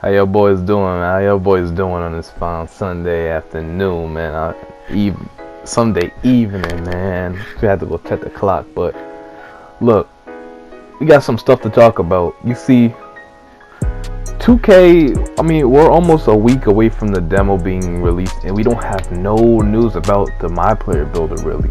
How y'all boys doing, man? How y'all boys doing on this fine Sunday afternoon, man? Sunday evening, man. We had to go check the clock, but look, we got some stuff to talk about. You see, 2K, I mean, we're almost a week away from the demo being released, and we don't have no news about the MyPlayer builder, really.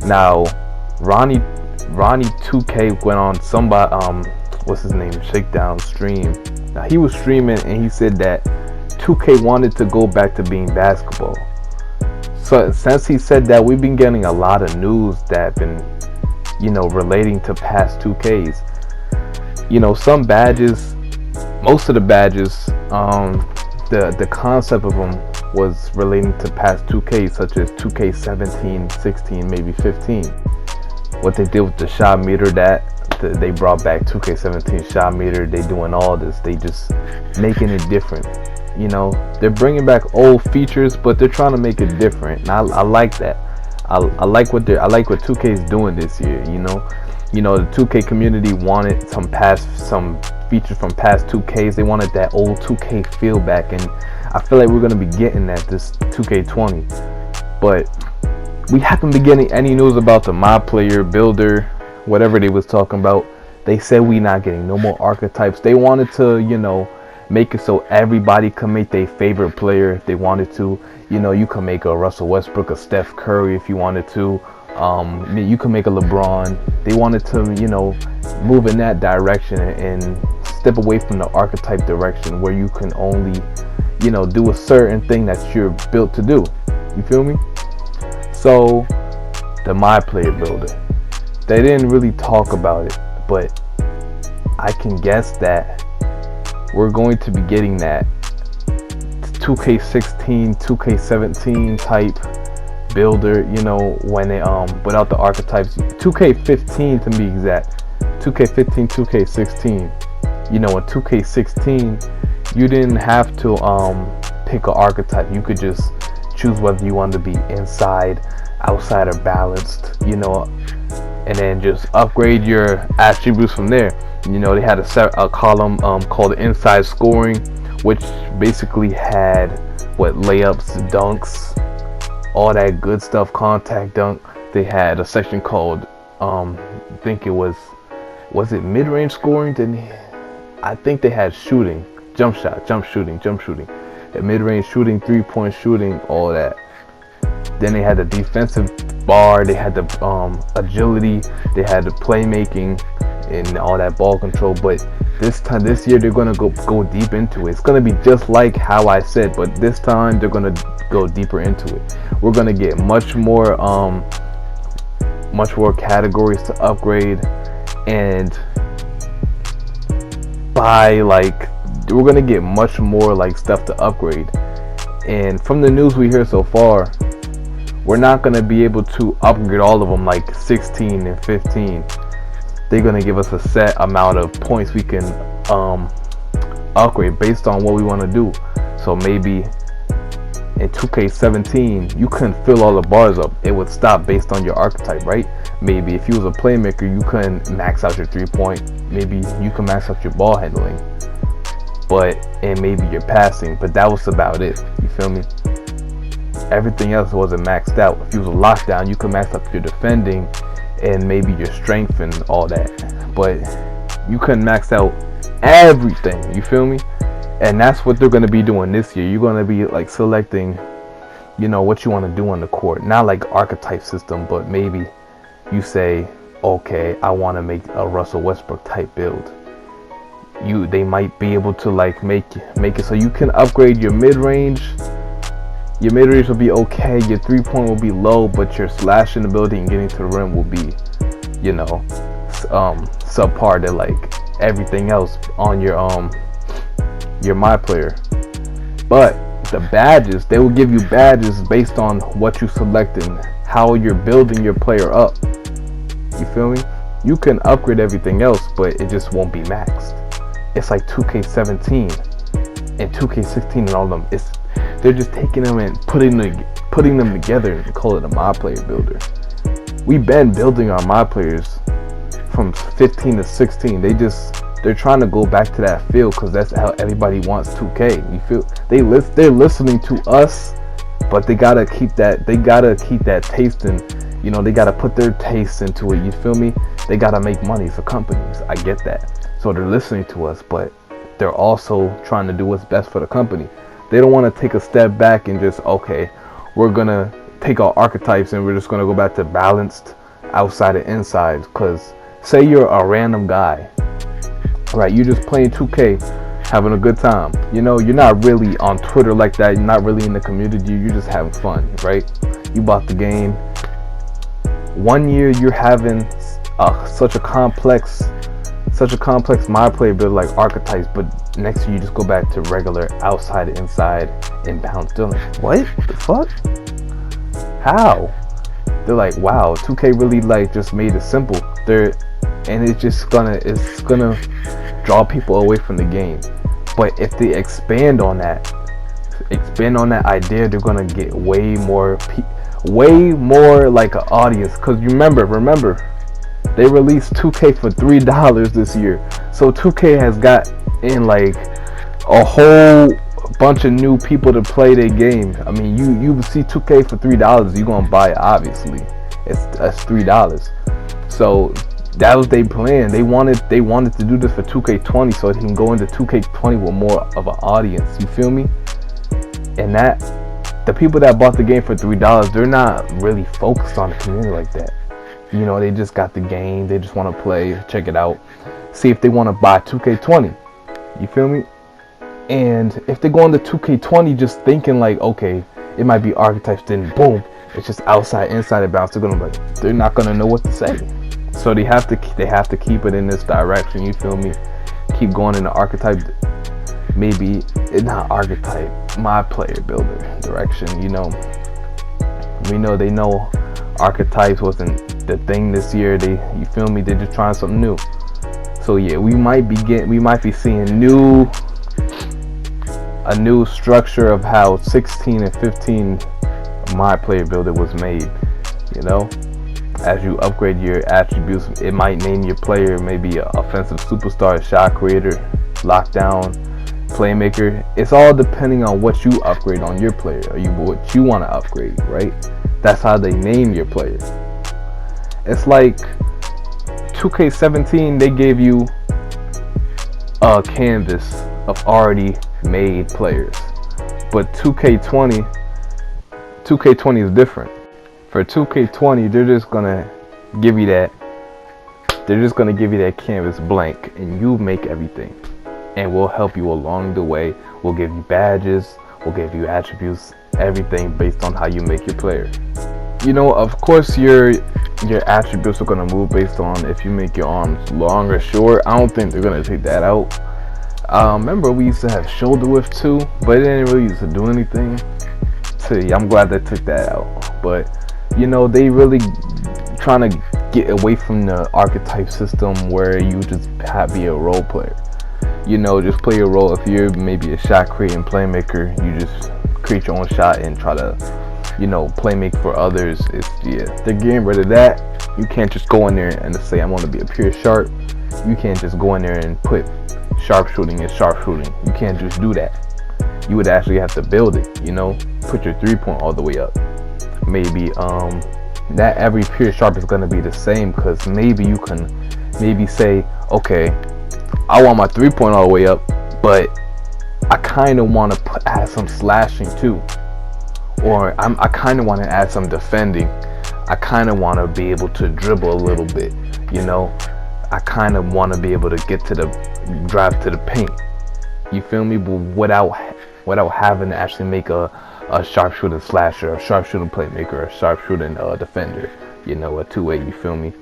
Now, Ronnie 2K went on what's his name, Shakedown stream. Now, he was streaming and he said that 2K wanted to go back to being basketball. So since he said that, we've been getting a lot of news that been, relating to past 2Ks. Some badges, most of the badges, the concept of them was relating to past 2Ks, such as 2K17, 16, maybe 15. What they did with the shot meter, they brought back 2K17 shot meter. They doing all this. They just making it different. They're bringing back old features, but they're trying to make it different. And I like that. I like what 2K is doing this year. The 2K community wanted some features from past 2Ks. They wanted that old 2K feel back, and I feel like we're gonna be getting that this 2K20. But we haven't been getting any news about the MyPlayer builder, whatever they was talking about. They said we not getting no more archetypes. They wanted to, make it so everybody can make their favorite player if they wanted to. You can make a Russell Westbrook, a Steph Curry if you wanted to. You can make a LeBron. They wanted to, move in that direction and step away from the archetype direction where you can only, do a certain thing that you're built to do. You feel me? So, the MyPlayer builder. They didn't really talk about it, but I can guess that we're going to be getting that 2K16, 2K17 type builder, when they without the archetypes. 2K15 to be exact. 2K15, 2K16. In 2K16 you didn't have to pick an archetype. You could just choose whether you wanted to be inside, outside, or balanced, and then just upgrade your attributes from there. They had a column called inside scoring, which basically had layups, dunks, all that good stuff, contact dunk. They had a section called I think it was it mid-range scoring? I think they had shooting, jump shot, jump shooting, mid-range shooting, 3-point shooting, all that. Then they had the defensive bar, they had the agility, they had the playmaking and all that ball control. But this year they're gonna go deep into it. It's gonna be just like how I said, but this time they're gonna go deeper into it. We're gonna get much more categories to upgrade, and we're gonna get much more stuff to upgrade. And from the news we hear so far, we're not gonna be able to upgrade all of them like 16 and 15. They're gonna give us a set amount of points we can upgrade based on what we want to do. So maybe in 2K17 you couldn't fill all the bars up. It would stop based on your archetype, right? Maybe if you was a playmaker, you couldn't max out your 3-point. Maybe you can max out your ball handling, and maybe your passing, but that was about it. You feel me? Everything else wasn't maxed out. If you was a lockdown, you could max up your defending and maybe your strength and all that, but you couldn't max out everything. You feel me? And that's what they're going to be doing this year. You're going to be selecting what you want to do on the court, not like archetype system, but maybe you say, okay, I want to make a Russell Westbrook type build. They might be able to make it so you can upgrade your mid-range. Your mid-range will be okay, your 3-point will be low, but your slashing ability and getting to the rim will be, subpar to everything else on your MyPlayer. But the badges, they will give you badges based on what you select and how you're building your player up. You feel me? You can upgrade everything else, but it just won't be maxed. It's like 2K17 and 2K16 and all of them. They're just taking them and putting them together and call it a MyPlayer builder. We've been building our MyPlayers from 15 to 16. They just They're trying to go back to that feel because that's how everybody wants 2K. You feel they're listening to us, but they gotta keep that taste in. You know, they gotta put their taste into it. You feel me? They gotta make money for companies. I get that. So they're listening to us, but they're also trying to do what's best for the company. They don't want to take a step back and just, okay, we're gonna take our archetypes and we're just gonna go back to balanced outside and inside. Because say you're a random guy, right? You're just playing 2K, having a good time. You know, you're not really on Twitter like that. You're not really in the community. You're just having fun, right? You bought the game. 1 year you're having such a complex Myplayer build like Archetypes, but next year you just go back to regular outside, inside, inbound stealing. What the fuck? How? They're like, wow, 2K really like just made it simple. And it's gonna draw people away from the game. But if they expand on that idea, they're gonna get way more like an audience. Cause remember, they released 2K for $3 this year. So 2K has got in like a whole bunch of new people to play their game. I mean, you see 2K for $3, you're gonna buy it. Obviously, that's $3. So that was their plan. They wanted to do this for 2K20 so they can go into 2K20 with more of an audience. You feel me? And that the people that bought the game for $3, they're not really focused on the community like that. You know, they just got the game. They just want to play, check it out, see if they want to buy 2K20. You feel me? And if they go into 2K20 just thinking like, okay, it might be Archetypes, then boom, it's just outside, inside, and bounce. They're not gonna know what to say. So they have to keep it in this direction. You feel me? Keep going in the Archetype. Maybe it's not Archetype, Myplayer builder direction. You know, they know Archetypes wasn't the thing this year. You feel me? They're just trying something new. So yeah, we might be seeing a new structure of how 16 and 15 Myplayer builder was made. You know, as you upgrade your attributes, it might name your player maybe an offensive superstar, shot creator, lockdown, playmaker. It's all depending on what you upgrade on your player, or what you want to upgrade, right? That's how they name your player. It's like 2K17, they gave you a canvas of already made players, but 2K20 is different. For 2K20, they're just gonna give you that canvas blank, and you make everything, and we'll help you along the way. We'll give you badges, we'll give you attributes, everything based on how you make your player. You know, of course, your attributes are gonna move based on if you make your arms long or short. I don't think they're gonna take that out. Remember, we used to have shoulder width too, but it didn't really used to do anything. I'm glad they took that out. But you know, they really trying to get away from the archetype system where you just be a role player. You know, just play your role. If you're maybe a shot creating playmaker, you just create your own shot and try to, you know, play make for others. They're getting rid of that. You can't just go in there and say I'm going to be a pure sharp. You can't just go in there and put sharpshooting is sharpshooting. You can't just do that. You would actually have to build it, you know, put your 3-point all the way up. Maybe not every pure sharp is going to be the same, because maybe you can say, okay, I want my 3-point all the way up, but I kind of want to add some slashing too, or I kind of want to add some defending. I kind of want to be able to dribble a little bit, you know. I kind of want to be able to get to the drive to the paint. You feel me? But without having to actually make a sharpshooting slasher, a sharpshooting playmaker, a sharpshooting defender, you know, a two-way. You feel me?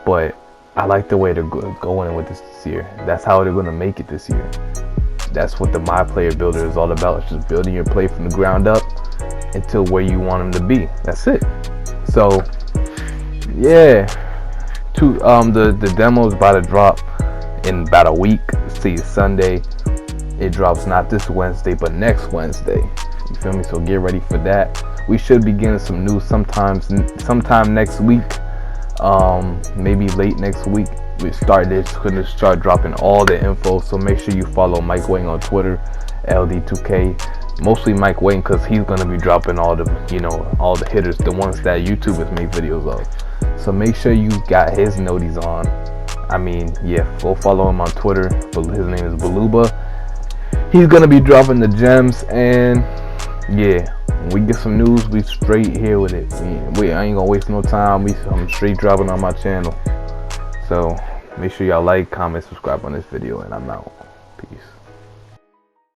But I like the way they're going with this year. That's how they're going to make it this year. That's what the Myplayer builder is all about. It's just building your play from the ground up until where you want them to be. That's it. So yeah, the demo is about to drop in about a week. See, Sunday. It drops not this Wednesday, but next Wednesday. You feel me? So get ready for that. We should be getting some news sometime next week. Maybe late next week. gonna start dropping all the info. So make sure you follow Mike Wang on Twitter, LD2K. Mostly Mike Wang, because he's gonna be dropping all the all the hitters, the ones that YouTubers make videos of. So make sure you got his noties on. I mean, yeah, go follow him on Twitter. His name is Baluba. He's gonna be dropping the gems, and yeah, when we get some news, we straight here with it. I ain't gonna waste no time. I'm straight dropping on my channel. So make sure y'all like, comment, subscribe on this video, and I'm out.